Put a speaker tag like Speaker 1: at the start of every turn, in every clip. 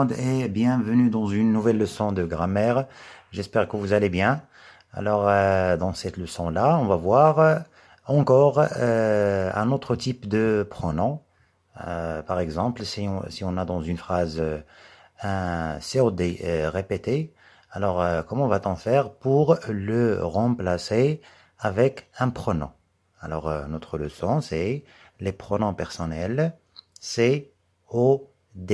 Speaker 1: monde et bienvenue dans une nouvelle leçon de grammaire. J'espère que vous allez bien. Alors, dans cette leçon-là, on va voir encore un autre type de pronom. Par exemple, si on a dans une phrase un COD répété, alors comment va-t-on faire pour le remplacer avec un pronom? Alors, notre leçon, c'est les pronoms personnels, COD.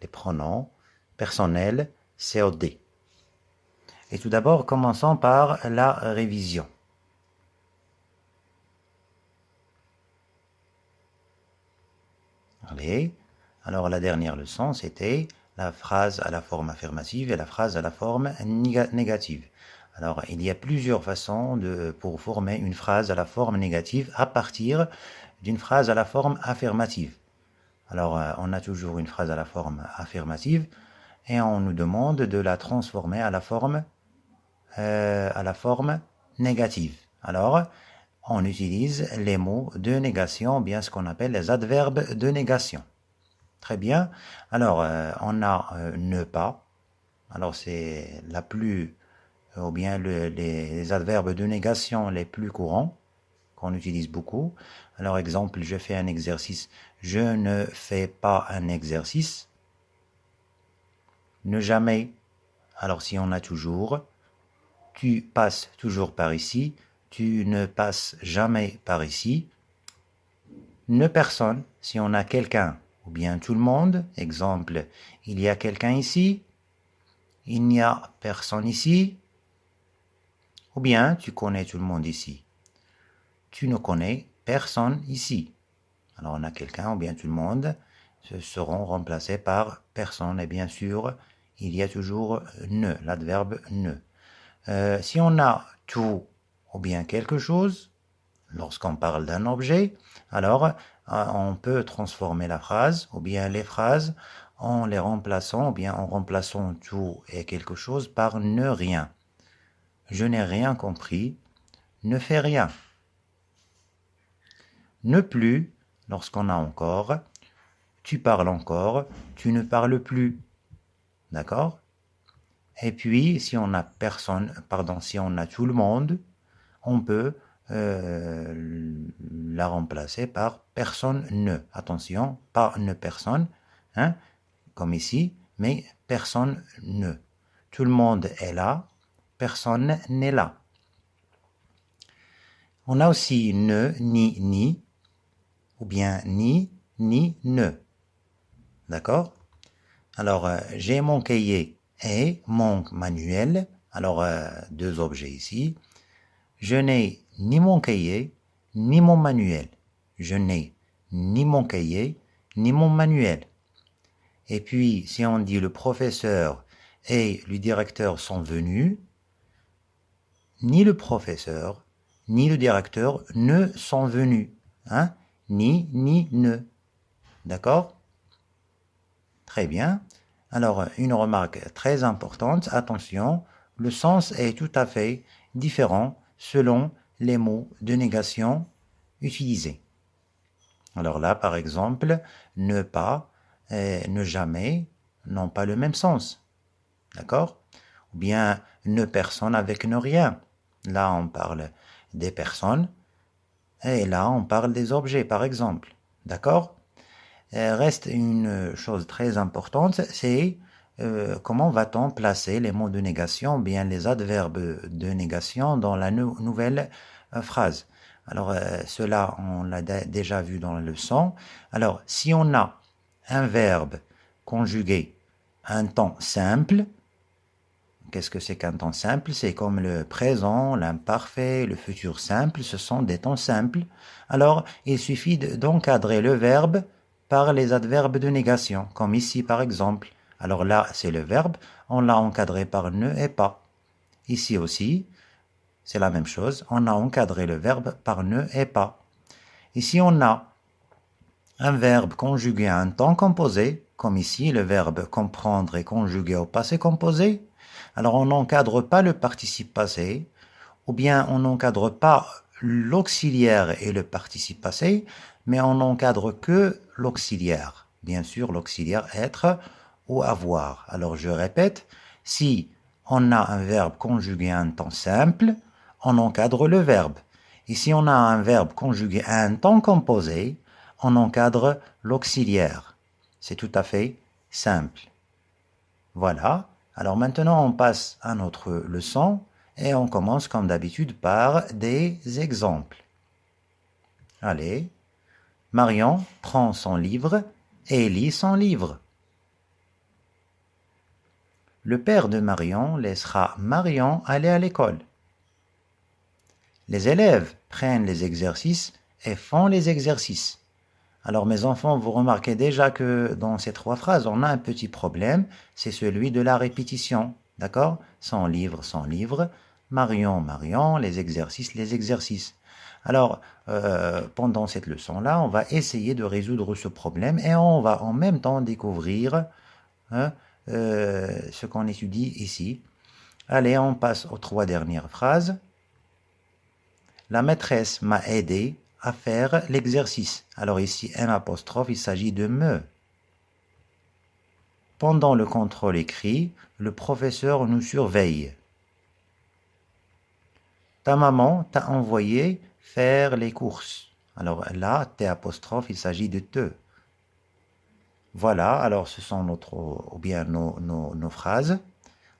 Speaker 1: Les pronoms personnels COD. Et tout d'abord, commençons par la révision. Allez, alors la dernière leçon, c'était la phrase à la forme affirmative et la phrase à la forme négative. Alors, il y a plusieurs façons pour former une phrase à la forme négative à partir d'une phrase à la forme affirmative. Alors, on a toujours une phrase à la forme affirmative et on nous demande de la transformer à la forme négative. Alors, on utilise les mots de négation, bien ce qu'on appelle les adverbes de négation. Très bien. Alors, on a ne pas. Alors, c'est la plus, ou bien les adverbes de négation les plus courants qu'on utilise beaucoup. Alors, exemple, je fais un exercice. Je ne fais pas un exercice. Ne jamais. Alors, si on a toujours, tu passes toujours par ici, tu ne passes jamais par ici. Ne personne, si on a quelqu'un, ou bien tout le monde. Exemple, il y a quelqu'un ici, il n'y a personne ici. Ou bien, tu connais tout le monde ici. Tu ne connais personne ici. Alors, on a quelqu'un ou bien tout le monde seront remplacés par personne. Et bien sûr, il y a toujours ne, l'adverbe ne. Si on a tout ou bien quelque chose, lorsqu'on parle d'un objet, alors on peut transformer la phrase ou bien les phrases en les remplaçant ou bien en remplaçant tout et quelque chose par ne rien. Je n'ai rien compris, ne fais rien. Ne plus, lorsqu'on a encore, tu parles encore, tu ne parles plus. D'accord? Et puis, si on a personne, pardon, si on a tout le monde, on peut la remplacer par personne ne. Attention, pas ne personne, hein, comme ici, mais personne ne. Tout le monde est là, personne n'est là. On a aussi ne, ni, ou bien ni, ne. D'accord? Alors, j'ai mon cahier et mon manuel. Alors, deux objets ici. Je n'ai ni mon cahier, ni mon manuel. Je n'ai ni mon cahier, ni mon manuel. Et puis, si on dit le professeur et le directeur sont venus, ni le professeur, ni le directeur ne sont venus. Hein? Ni, ne. D'accord? Très bien. Alors, une remarque très importante, attention, le sens est tout à fait différent selon les mots de négation utilisés. Alors là, par exemple, ne pas et ne jamais n'ont pas le même sens. D'accord? Ou bien ne personne avec ne rien. Là, on parle des personnes et là, on parle des objets, par exemple. D'accord? Reste une chose très importante, c'est comment va-t-on placer les mots de négation, bien les adverbes de négation dans la nouvelle phrase. Alors, cela, on l'a déjà vu dans la leçon. Alors, si on a un verbe conjugué à un temps simple, qu'est-ce que c'est qu'un temps simple? C'est comme le présent, l'imparfait, le futur simple, ce sont des temps simples. Alors, il suffit d'encadrer le verbe par les adverbes de négation, comme ici par exemple. Alors là, c'est le verbe, on l'a encadré par ne et pas. Ici aussi, c'est la même chose, on a encadré le verbe par ne et pas. Ici, on a un verbe conjugué à un temps composé, comme ici, le verbe comprendre est conjugué au passé composé. Alors, on n'encadre pas le participe passé, ou bien on n'encadre pas l'auxiliaire et le participe passé, mais on n'encadre que l'auxiliaire. Bien sûr, l'auxiliaire être ou avoir. Alors je répète, si on a un verbe conjugué à un temps simple, on encadre le verbe. Et si on a un verbe conjugué à un temps composé, on encadre l'auxiliaire. C'est tout à fait simple. Voilà. Alors maintenant, on passe à notre leçon et on commence comme d'habitude par des exemples. Allez. Marion prend son livre et lit son livre. Le père de Marion laissera Marion aller à l'école. Les élèves prennent les exercices et font les exercices. Alors mes enfants, vous remarquez déjà que dans ces trois phrases, on a un petit problème, c'est celui de la répétition. D'accord? Son livre, Marion, Marion, les exercices. Alors, pendant cette leçon-là, on va essayer de résoudre ce problème et on va en même temps découvrir ce qu'on étudie ici. Allez, on passe aux trois dernières phrases. La maîtresse m'a aidé à faire l'exercice. Alors ici, M', il s'agit de me. Pendant le contrôle écrit, le professeur nous surveille. Ta maman t'a envoyé faire les courses. Alors là, T', il s'agit de te. Voilà, alors ce sont nos phrases.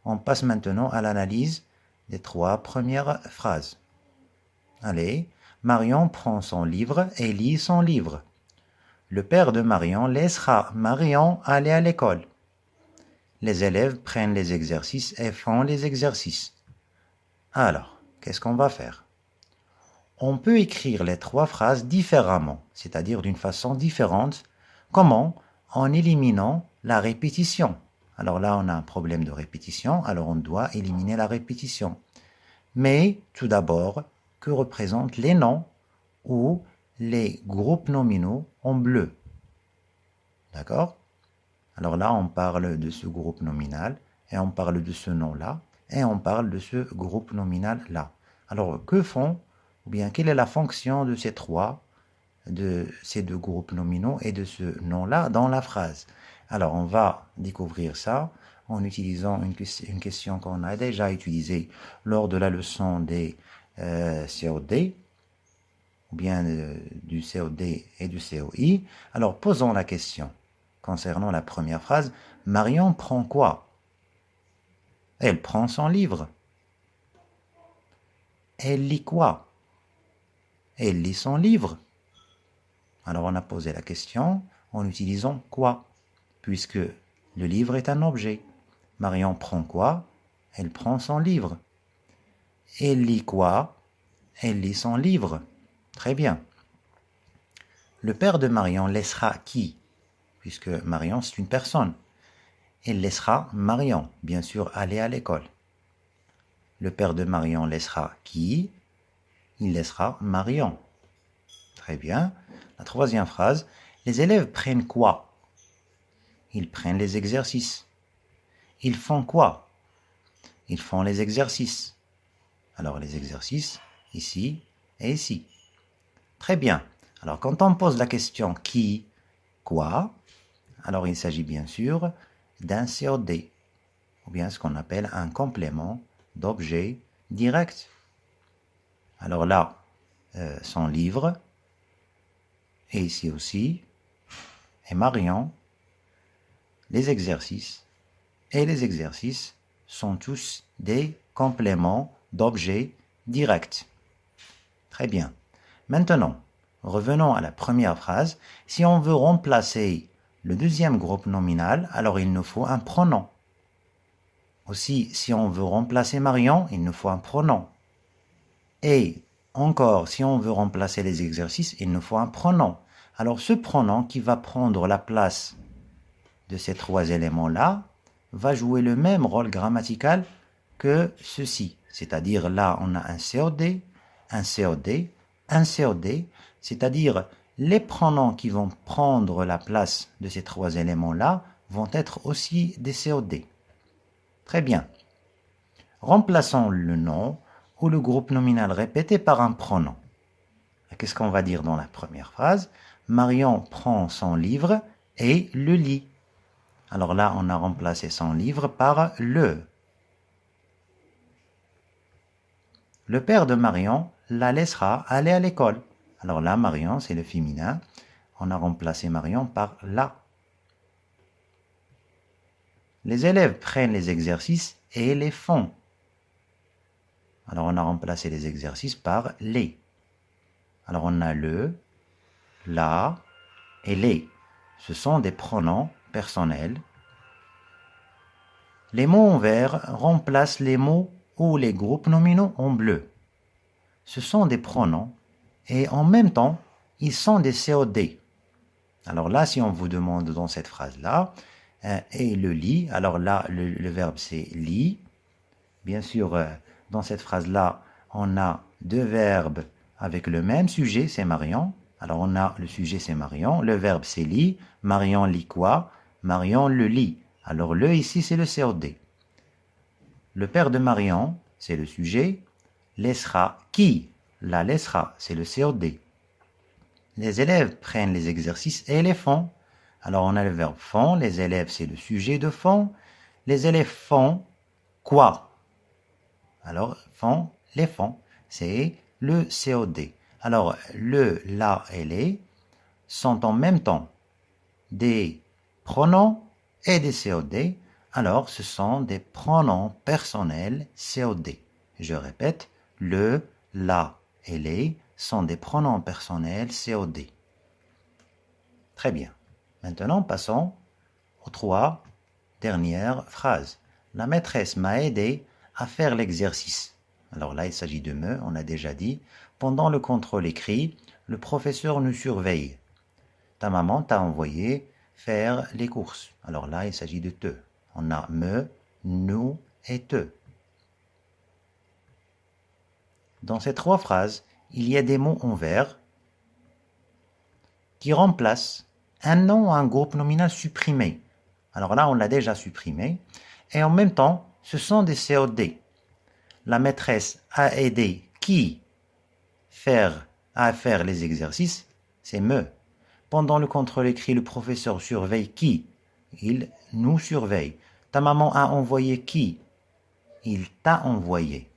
Speaker 1: On passe maintenant à l'analyse des trois premières phrases. Allez, Marion prend son livre et lit son livre. Le père de Marion laissera Marion aller à l'école. Les élèves prennent les exercices et font les exercices. Alors, qu'est-ce qu'on va faire? On peut écrire les trois phrases différemment, c'est-à-dire d'une façon différente. Comment? En éliminant la répétition. Alors là, on a un problème de répétition, alors on doit éliminer la répétition. Mais tout d'abord, que représentent les noms ou les groupes nominaux en bleu? D'accord? Alors là, on parle de ce groupe nominal et on parle de ce nom-là et on parle de ce groupe nominal-là. Alors, que font, ou bien quelle est la fonction de ces deux groupes nominaux et de ce nom-là dans la phrase? Alors, on va découvrir ça en utilisant une question qu'on a déjà utilisée lors de la leçon des COD, ou bien du COD et du COI. Alors, posons la question concernant la première phrase. Marion prend quoi? Elle prend son livre. Elle lit quoi? Elle lit son livre. Alors, on a posé la question en utilisant quoi? Puisque le livre est un objet. Marion prend quoi? Elle prend son livre. Elle lit quoi? Elle lit son livre. Très bien. Le père de Marion laissera qui? Puisque Marion, c'est une personne. Il laissera Marion, bien sûr, aller à l'école. Le père de Marion laissera qui? Il laissera Marion. Très bien. La troisième phrase. Les élèves prennent quoi? Ils prennent les exercices. Ils font quoi? Ils font les exercices. Alors les exercices, ici et ici. Très bien. Alors quand on pose la question qui, quoi, alors il s'agit bien sûr d'un COD, ou bien ce qu'on appelle un complément d'objet direct. Alors là, son livre, et ici aussi, et Marion, les exercices, et les exercices sont tous des compléments d'objets directs. Très bien. Maintenant, revenons à la première phrase. Si on veut remplacer le deuxième groupe nominal, alors il nous faut un pronom. Aussi, si on veut remplacer Marion, il nous faut un pronom. Et encore, si on veut remplacer les exercices, il nous faut un pronom. Alors ce pronom qui va prendre la place de ces trois éléments-là va jouer le même rôle grammatical que ceci. C'est-à-dire là, on a un COD, un COD, un COD, c'est-à-dire les pronoms qui vont prendre la place de ces trois éléments-là vont être aussi des COD. Très bien. Remplaçons le nom ou le groupe nominal répété par un pronom. Qu'est-ce qu'on va dire dans la première phrase? Marion prend son livre et le lit. Alors là, on a remplacé son livre par le. Le père de Marion la laissera aller à l'école. Alors là, Marion, c'est le féminin. On a remplacé Marion par la. Les élèves prennent les exercices et les font. Alors on a remplacé les exercices par les. Alors on a le, la et les. Ce sont des pronoms personnels. Les mots en vert remplacent les mots ou les groupes nominaux en bleu. Ce sont des pronoms et en même temps, ils sont des COD. Alors là, si on vous demande dans cette phrase-là, et le lit, alors là, le verbe c'est lit. Bien sûr, dans cette phrase-là, on a deux verbes avec le même sujet, c'est Marion. Alors on a le sujet, c'est Marion. Le verbe, c'est lit. Marion lit quoi? Marion le lit. Alors le ici, c'est le COD. Le père de Marion, c'est le sujet. Laissera qui? La laissera, c'est le COD. Les élèves prennent les exercices et les font. Alors on a le verbe font. Les élèves, c'est le sujet de font. Les élèves font quoi? Alors, font, les font, c'est le COD. Alors, le, la et les sont en même temps des pronoms et des COD. Alors, ce sont des pronoms personnels COD. Je répète, le, la et les sont des pronoms personnels COD. Très bien. Maintenant, passons aux trois dernières phrases. La maîtresse m'a aidé à faire l'exercice. Alors là, il s'agit de me, on a déjà dit. Pendant le contrôle écrit, le professeur nous surveille. Ta maman t'a envoyé faire les courses. Alors là, il s'agit de te. On a me, nous et te. Dans ces trois phrases, il y a des mots en vert qui remplacent un nom ou un groupe nominal supprimé. Alors là, on l'a déjà supprimé. Et en même temps, ce sont des COD. La maîtresse a aidé qui à faire les exercices, c'est me. Pendant le contrôle écrit, le professeur surveille qui? Il nous surveille. Ta maman a envoyé qui? Il t'a envoyé.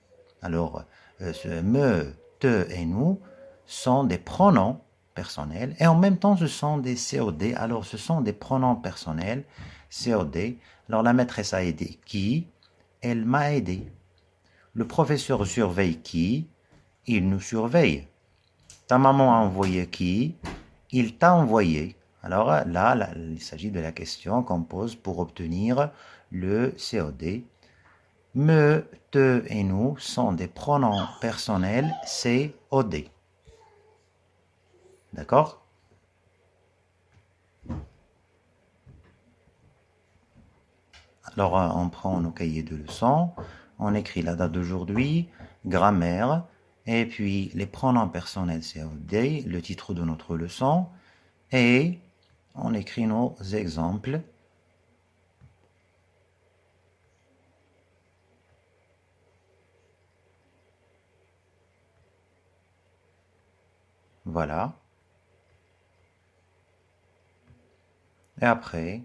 Speaker 1: Alors, ce me, te et nous sont des pronoms personnels et en même temps ce sont des COD. Alors, ce sont des pronoms personnels COD. Alors, la maîtresse a aidé qui? Elle m'a aidé. Le professeur surveille qui? Il nous surveille. Ta maman a envoyé qui? Il t'a envoyé. Alors là, il s'agit de la question qu'on pose pour obtenir le COD. Me, te et nous sont des pronoms personnels COD. D'accord? Alors on prend nos cahiers de leçons, on écrit la date d'aujourd'hui, grammaire, et puis les pronoms personnels COD, le titre de notre leçon, et on écrit nos exemples. Voilà. Et après,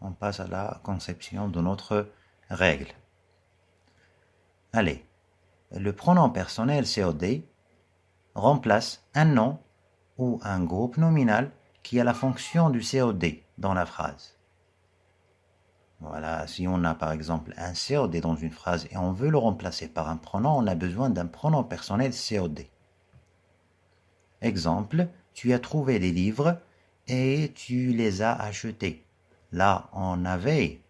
Speaker 1: on passe à la conception de notre règle. Allez, le pronom personnel COD remplace un nom ou un groupe nominal qui a la fonction du COD dans la phrase. Voilà, si on a par exemple un COD dans une phrase et on veut le remplacer par un pronom, on a besoin d'un pronom personnel COD. Exemple, tu as trouvé des livres et tu les as achetés. Là, on avait,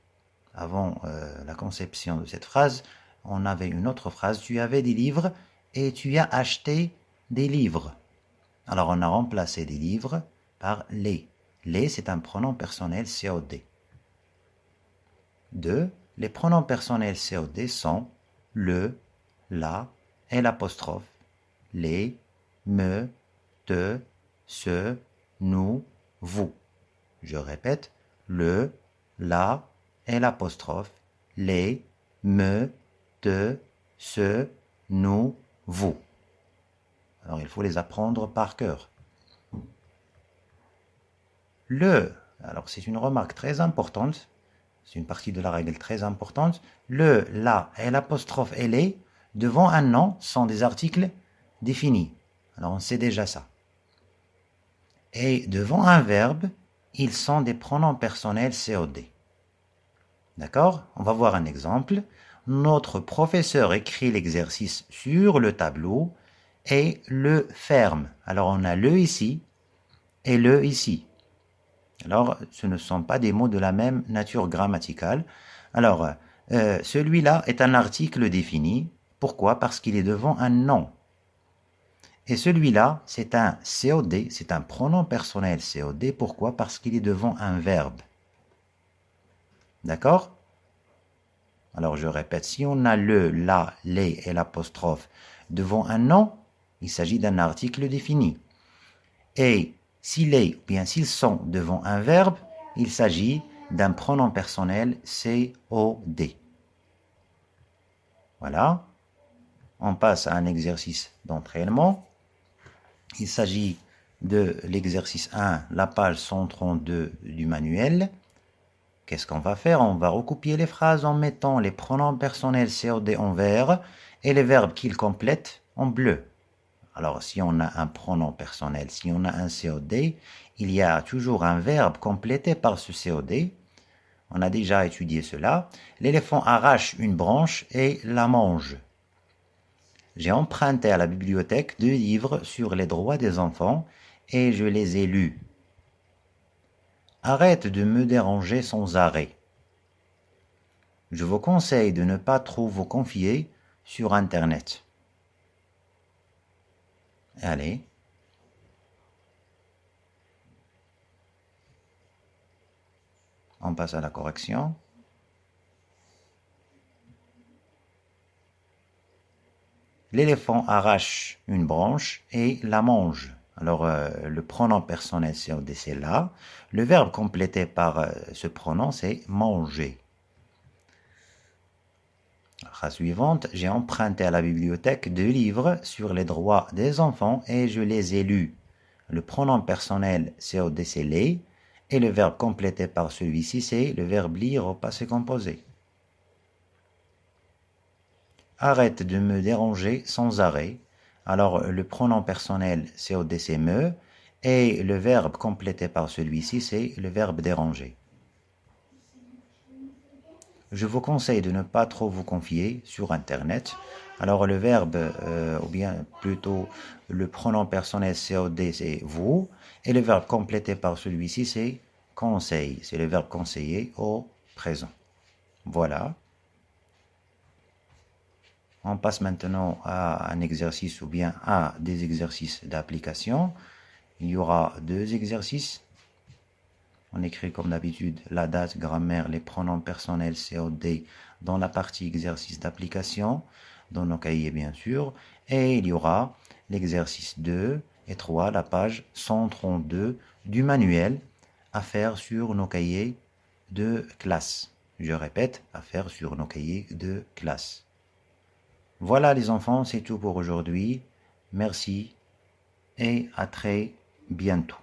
Speaker 1: avant la conception de cette phrase, on avait une autre phrase, tu avais des livres et tu as acheté des livres. Alors, on a remplacé des livres par les. Les, c'est un pronom personnel COD. 2. Les pronoms personnels COD sont le, la et l'apostrophe. Les, me, te, ce, nous, vous. Je répète, le, la et l'apostrophe. Les, me, te, ce, nous, vous. Alors, il faut les apprendre par cœur. Le Alors c'est une remarque très importante, c'est une partie de la règle très importante. Le, la et l'apostrophe et les devant un nom sont des articles définis. Alors on sait déjà ça. Et devant un verbe, ils sont des pronoms personnels COD. D'accord? On va voir un exemple. Notre professeur écrit l'exercice sur le tableau et le ferme. Alors on a le ici et le ici. Alors ce ne sont pas des mots de la même nature grammaticale. Alors celui-là est un article défini. Pourquoi? Parce qu'il est devant un nom. Et celui-là, c'est un COD, c'est un pronom personnel COD. Pourquoi? Parce qu'il est devant un verbe. D'accord? Alors je répète, si on a le, la, les et l'apostrophe devant un nom, il s'agit d'un article défini. Et s'il est, ou bien s'ils sont devant un verbe, il s'agit d'un pronom personnel COD. Voilà. On passe à un exercice d'entraînement. Il s'agit de l'exercice 1, la page 132 du manuel. Qu'est-ce qu'on va faire? On va recopier les phrases en mettant les pronoms personnels COD en vert et les verbes qu'ils complètent en bleu. Alors, si on a un pronom personnel, si on a un COD, il y a toujours un verbe complété par ce COD. On a déjà étudié cela. L'éléphant arrache une branche et la mange. J'ai emprunté à la bibliothèque 2 livres sur les droits des enfants et je les ai lus. Arrête de me déranger sans arrêt. Je vous conseille de ne pas trop vous confier sur Internet. Allez. On passe à la correction. L'éléphant arrache une branche et la mange. Alors, le pronom personnel COD, c'est là. Le verbe complété par ce pronom, c'est manger. Phrase suivante, j'ai emprunté à la bibliothèque 2 livres sur les droits des enfants et je les ai lus. Le pronom personnel COD, c'est les. Et le verbe complété par celui-ci, c'est le verbe lire au passé composé. Arrête de me déranger sans arrêt. Alors, le pronom personnel COD, c'est me. Et le verbe complété par celui-ci, c'est le verbe déranger. Je vous conseille de ne pas trop vous confier sur Internet. Alors, le verbe, ou bien plutôt le pronom personnel COD, c'est vous. Et le verbe complété par celui-ci, c'est conseil. C'est le verbe conseiller au présent. Voilà. On passe maintenant à un exercice ou bien à des exercices d'application. Il y aura 2 exercices. On écrit comme d'habitude la date, grammaire, les pronoms personnels COD dans la partie exercice d'application, dans nos cahiers bien sûr. Et il y aura l'exercice 2 et 3, la page 132 du manuel à faire sur nos cahiers de classe. Je répète, à faire sur nos cahiers de classe. Voilà les enfants, c'est tout pour aujourd'hui. Merci et à très bientôt.